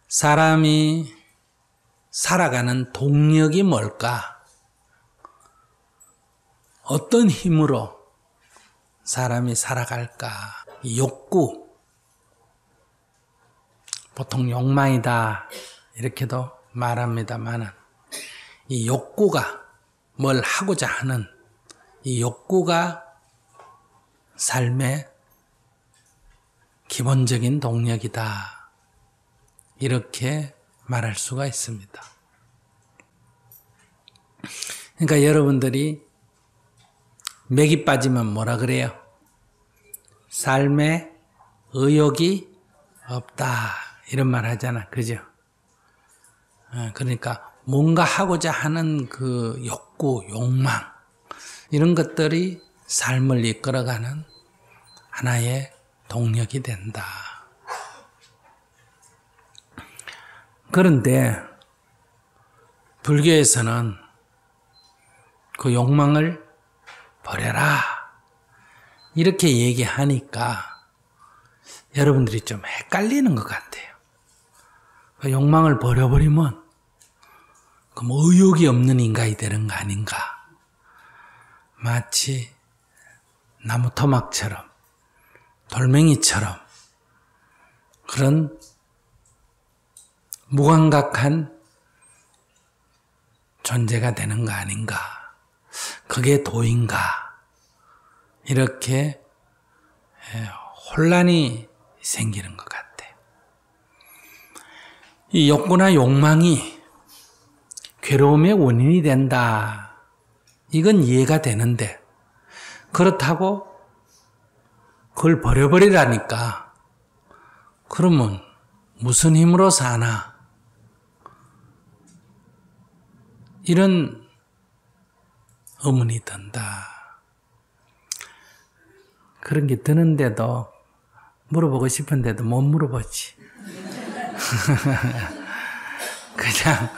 사람이 살아가는 동력이 뭘까? 어떤 힘으로 사람이 살아갈까? 이 욕구, 보통 욕망이다 이렇게도 말합니다만 이 욕구가 뭘 하고자 하는 이 욕구가 삶의 기본적인 동력이다 이렇게 말할 수가 있습니다. 그러니까 여러분들이 맥이 빠지면 뭐라 그래요? 삶에 의욕이 없다 이런 말 하잖아, 그죠? 그러니까 뭔가 하고자 하는 그 욕구, 욕망 이런 것들이 삶을 이끌어가는 하나의 동력이 된다. 그런데 불교에서는 그 욕망을 버려라 이렇게 얘기하니까 여러분들이 좀 헷갈리는 것 같아요. 그 욕망을 버려버리면 그럼 의욕이 없는 인간이 되는 거 아닌가? 마치 나무 토막처럼 돌멩이처럼 그런 무감각한 존재가 되는 거 아닌가? 그게 도인가? 이렇게 혼란이 생기는 것 같아요. 이 욕구나 욕망이 괴로움의 원인이 된다. 이건 이해가 되는데 그렇다고 그걸 버려버리라니까 그러면 무슨 힘으로 사나? 이런 의문이 든다. 그런 게 드는데도 물어보고 싶은데도 못 물어보지. 그냥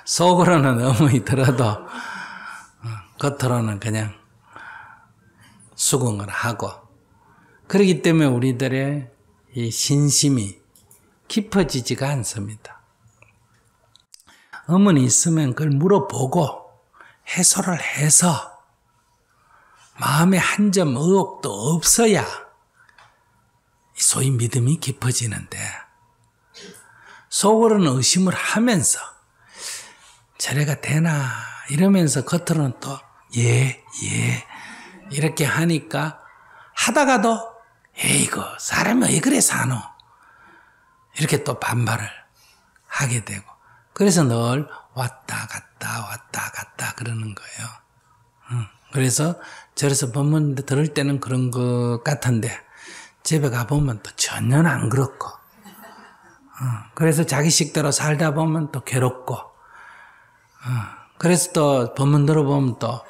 속으로는 의문이 들어도 겉으로는 그냥 수긍을 하고 그렇기 때문에 우리들의 이 신심이 깊어지지가 않습니다. 의문이 있으면 그걸 물어보고 해소를 해서 마음에 한 점 의혹도 없어야 소위 믿음이 깊어지는데 속으로는 의심을 하면서 저래가 되나 이러면서 겉으로는 또 예 이렇게 하니까 하다가도 에이구 사람이 왜 그래 사노 이렇게 또 반발을 하게 되고 그래서 늘 왔다 갔다 그러는 거예요. 그래서 절에서 법문 들을 때는 그런 것 같은데 집에 가보면 또 전혀 안 그렇고 그래서 자기 식대로 살다 보면 또 괴롭고 그래서 또 법문 들어보면 또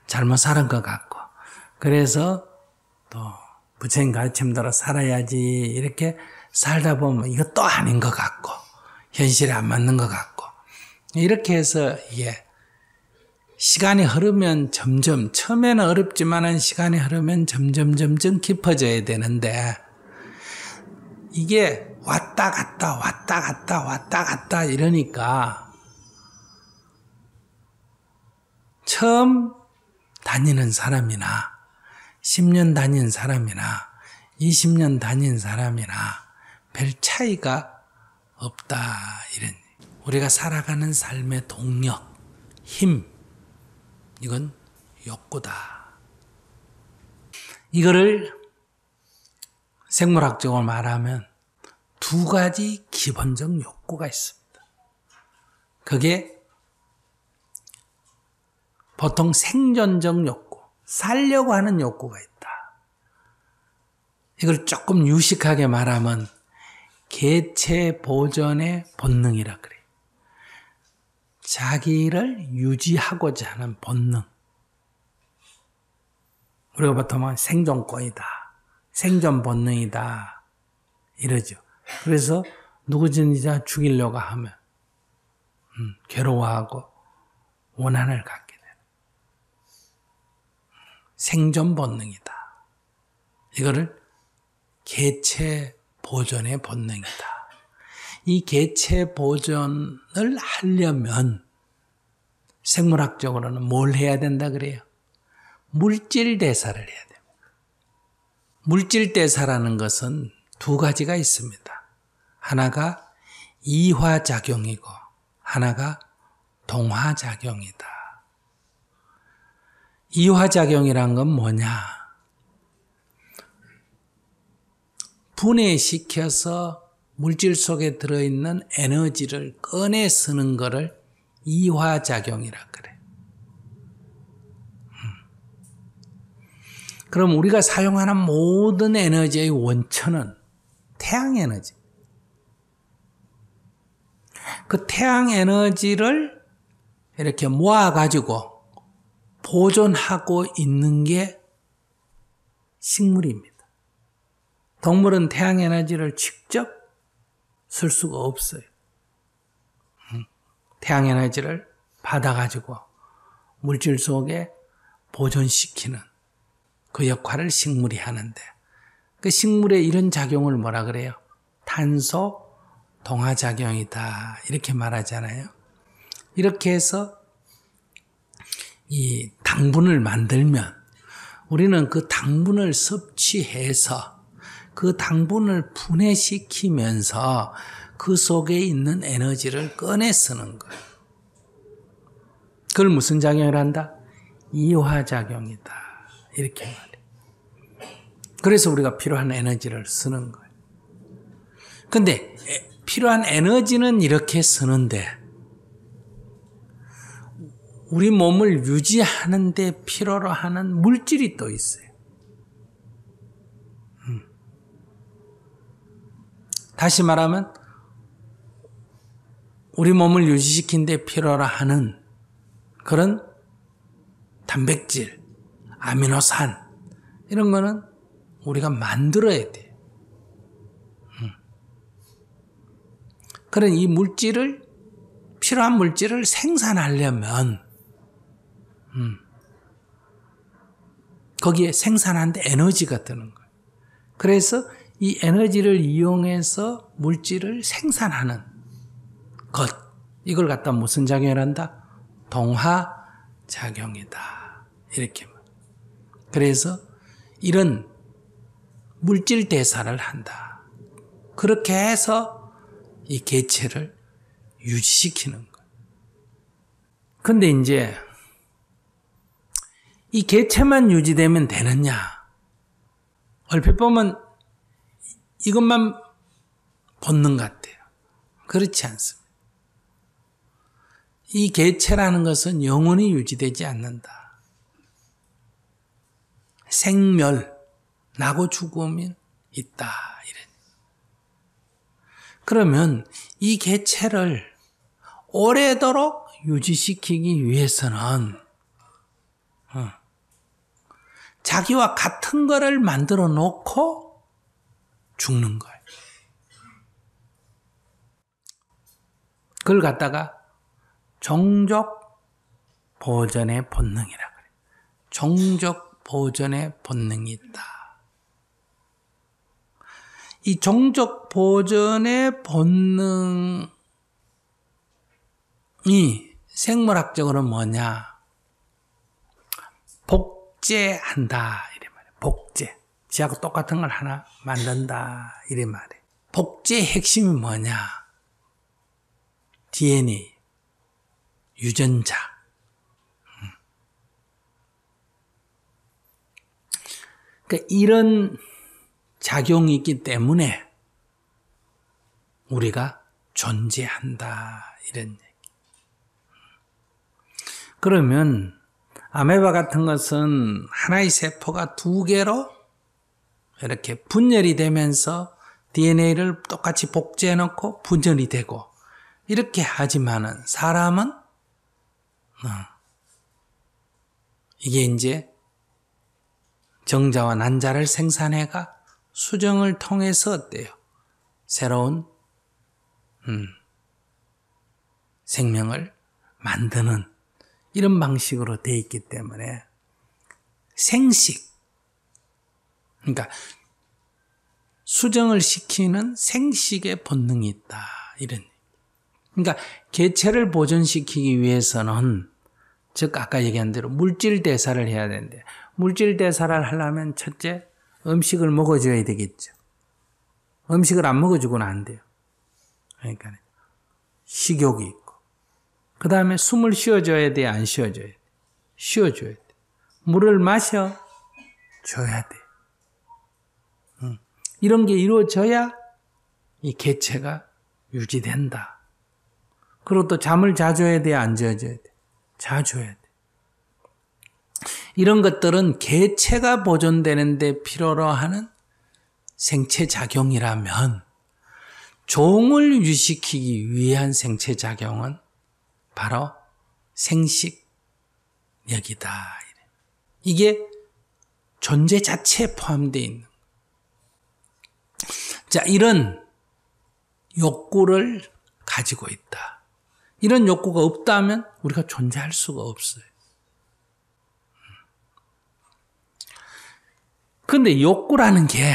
잘못 살은 것 같고 그래서 또 부처님 가르침대로 살아야지 이렇게 살다 보면 이것도 아닌 것 같고 현실에 안 맞는 것 같고 이렇게 해서 이게 시간이 흐르면 점점 처음에는 어렵지만은 시간이 흐르면 점점 깊어져야 되는데 이게 왔다 갔다 이러니까 처음 다니는 사람이나 10년 다닌 사람이나 20년 다닌 사람이나 별 차이가 없다 이런 우리가 살아가는 삶의 동력, 힘 이건 욕구다. 이거를 생물학적으로 말하면 두 가지 기본적 욕구가 있습니다. 그게 보통 생존적 욕구, 살려고 하는 욕구가 있다. 이걸 조금 유식하게 말하면 개체 보존의 본능이라 그래요. 자기를 유지하고자 하는 본능. 우리가 보통 생존권이다. 생존 본능이다. 이러죠. 그래서 누구든지 죽이려고 하면 괴로워하고 원한을 갖게 되는 생존 본능이다. 이거를 개체 보존의 본능이다. 이 개체 보존을 하려면 생물학적으로는 뭘 해야 된다 그래요? 물질 대사를 해야 됩니다. 물질 대사라는 것은 두 가지가 있습니다. 하나가 이화작용이고 하나가 동화작용이다. 이화작용이란 건 뭐냐? 분해시켜서 물질 속에 들어있는 에너지를 꺼내 쓰는 것을 이화작용이라 그래. 그럼 우리가 사용하는 모든 에너지의 원천은 태양에너지. 그 태양에너지를 이렇게 모아가지고 보존하고 있는 게 식물입니다. 동물은 태양에너지를 직접 쓸 수가 없어요. 태양에너지를 받아가지고 물질 속에 보존시키는 그 역할을 식물이 하는데 그 식물의 이런 작용을 뭐라 그래요? 탄소 동화작용이다 이렇게 말하잖아요. 이렇게 해서 이 당분을 만들면 우리는 그 당분을 섭취해서 그 당분을 분해시키면서 그 속에 있는 에너지를 꺼내 쓰는 거예요. 그걸 무슨 작용을 한다? 이화작용이다. 이렇게 말해요. 그래서 우리가 필요한 에너지를 쓰는 거예요. 근데 필요한 에너지는 이렇게 쓰는데 우리 몸을 유지하는 데 필요로 하는 물질이 또 있어요. 다시 말하면 우리 몸을 유지시키는 데 필요로 하는 그런 단백질, 아미노산 이런 거는 우리가 만들어야 돼요. 그런 이 물질을 필요한 물질을 생산하려면 거기에 생산하는데 에너지가 드는 거예요. 그래서 이 에너지를 이용해서 물질을 생산하는 것 이걸 갖다 무슨 작용을 한다? 동화작용이다. 이렇게 그래서 이런 물질 대사를 한다. 그렇게 해서 이 개체를 유지시키는 거예요. 근데 이제 이 개체만 유지되면 되느냐? 얼핏 보면 이것만 본능 같아요. 그렇지 않습니다. 이 개체라는 것은 영원히 유지되지 않는다. 생멸, 나고 죽음이 있다. 이래. 그러면 이 개체를 오래도록 유지시키기 위해서는 자기와 같은 거를 만들어 놓고 죽는 거예요. 그걸 갖다가 종족 보존의 본능이라 그래요. 종족 보존의 본능이 있다. 이 종족 보존의 본능이 생물학적으로 뭐냐? 복제한다 이래 말이에요. 복제. 지하고 똑같은 걸 하나 만든다 이래 말이에요. 복제의 핵심이 뭐냐? DNA, 유전자. 그러니까 이런 작용이 있기 때문에 우리가 존재한다 이런 얘기. 그러면 아메바 같은 것은 하나의 세포가 두 개로 이렇게 분열이 되면서 DNA를 똑같이 복제해 놓고 분열이 되고 이렇게 하지만은 사람은 이게 이제 정자와 난자를 생산해가 수정을 통해서 어때요? 새로운 생명을 만드는 이런 방식으로 되어 있기 때문에 생식, 그러니까 수정을 시키는 생식의 본능이 있다 이런. 그러니까 개체를 보존시키기 위해서는 즉 아까 얘기한 대로 물질 대사를 해야 되는데 물질 대사를 하려면 첫째 음식을 먹어줘야 되겠죠. 음식을 안 먹어주고는 안 돼요. 그러니까 식욕이 있고 그 다음에 숨을 쉬어줘야 돼, 안 쉬어줘야 돼? 쉬어줘야 돼. 물을 마셔 줘야 돼. 이런 게 이루어져야 이 개체가 유지된다. 그리고 또 잠을 자줘야 돼, 안 자줘야 돼? 자줘야 돼. 이런 것들은 개체가 보존되는 데 필요로 하는 생체작용이라면 종을 유지시키기 위한 생체작용은 바로 생식력이다. 이게 존재 자체에 포함되어 있는 거예요. 자, 이런 욕구를 가지고 있다. 이런 욕구가 없다면 우리가 존재할 수가 없어요. 그런데 욕구라는 게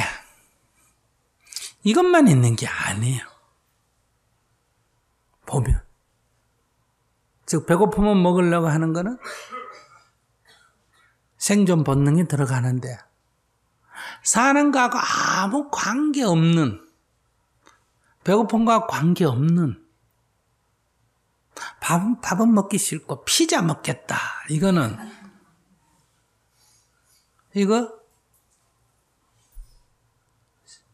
이것만 있는 게 아니에요. 보면. 즉 배고프면 먹으려고 하는 거는 생존 본능이 들어가는데 사는 거하고 아무 관계없는 배고픔과 관계없는 밥은 먹기 싫고 피자 먹겠다. 이거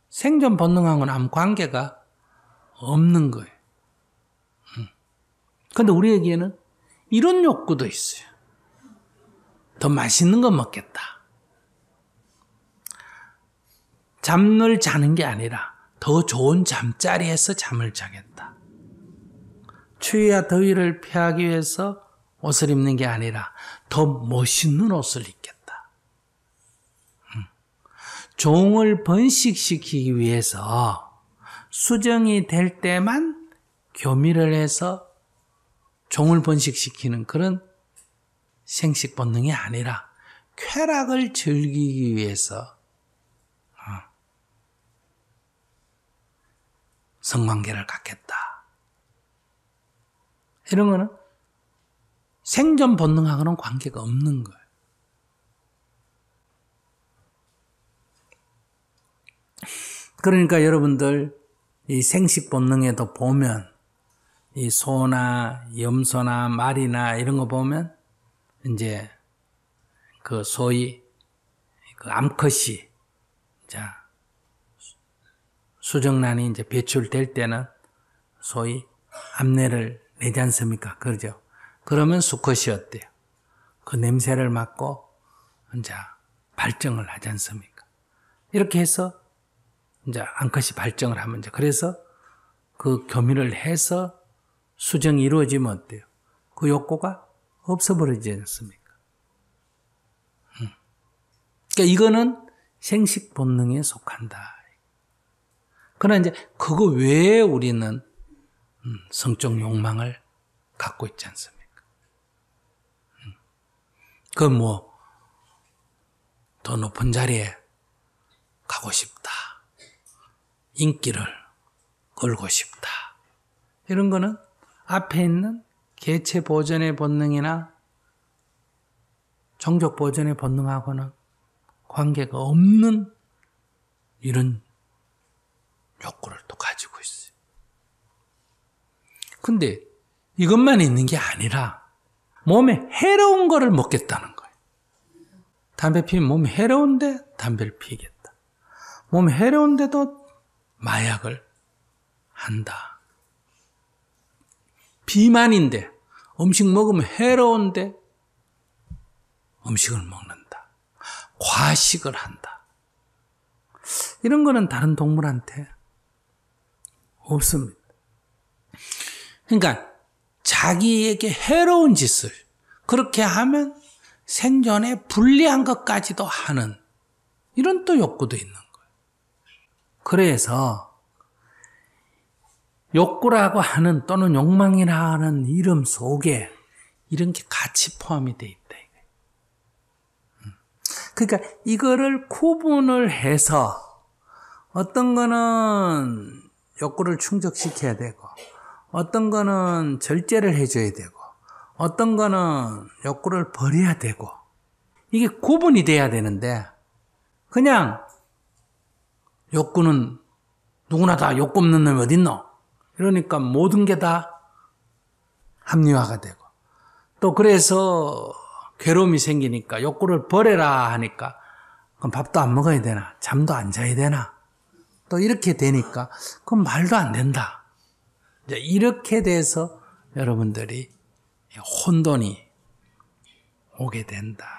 생존 본능하고는 아무 관계가 없는 거예요. 그런데 우리에게는 이런 욕구도 있어요. 더 맛있는 거 먹겠다. 잠을 자는 게 아니라 더 좋은 잠자리에서 잠을 자겠다. 추위와 더위를 피하기 위해서 옷을 입는 게 아니라 더 멋있는 옷을 입겠다. 종을 번식시키기 위해서 수정이 될 때만 교미를 해서 종을 번식시키는 그런 생식 본능이 아니라 쾌락을 즐기기 위해서 성관계를 갖겠다. 이런 거는 생존 본능하고는 관계가 없는 거예요. 그러니까 여러분들 이 생식 본능에도 보면 이 소나 염소나 말이나 이런 거 보면 이제 그 소위 그 암컷이 자 수정란이 이제 배출될 때는 소위 암내를 내지 않습니까? 그러죠. 그러면 수컷이 어때요? 그 냄새를 맡고 이제 발정을 하지 않습니까? 이렇게 해서 이제 암컷이 발정을 하면 이제 그래서 그 교미를 해서 수정이 이루어지면 어때요? 그 욕구가 없어버리지 않습니까? 그러니까 이거는 생식 본능에 속한다. 그러나 이제 그거 외에 우리는 성적 욕망을 갖고 있지 않습니까? 그 뭐 더 높은 자리에 가고 싶다. 인기를 끌고 싶다. 이런 거는 앞에 있는 개체 보존의 본능이나 종족 보존의 본능하고는 관계가 없는 이런 욕구를 또 가지고 있어요. 근데 이것만 있는 게 아니라 몸에 해로운 거를 먹겠다는 거예요. 담배 피우면 몸에 해로운데 담배를 피우겠다. 몸에 해로운데도 마약을 한다. 비만인데 음식 먹으면 해로운데 음식을 먹는다. 과식을 한다. 이런 거는 다른 동물한테 없습니다. 그러니까 자기에게 해로운 짓을 그렇게 하면 생존에 불리한 것까지도 하는 이런 또 욕구도 있는 거예요. 그래서 욕구라고 하는 또는 욕망이라 하는 이름 속에 이런 게 같이 포함이 돼 있다. 그러니까 이거를 구분을 해서 어떤 거는 욕구를 충족시켜야 되고, 어떤 거는 절제를 해줘야 되고, 어떤 거는 욕구를 버려야 되고, 이게 구분이 돼야 되는데, 그냥 욕구는 누구나 다 욕구 없는 놈이 어딨노? 이러니까 모든 게 다 합리화가 되고, 또 그래서 괴로움이 생기니까 욕구를 버려라 하니까 그럼 밥도 안 먹어야 되나? 잠도 안 자야 되나? 또 이렇게 되니까 그건 말도 안 된다. 이제 이렇게 돼서 여러분들이 혼돈이 오게 된다.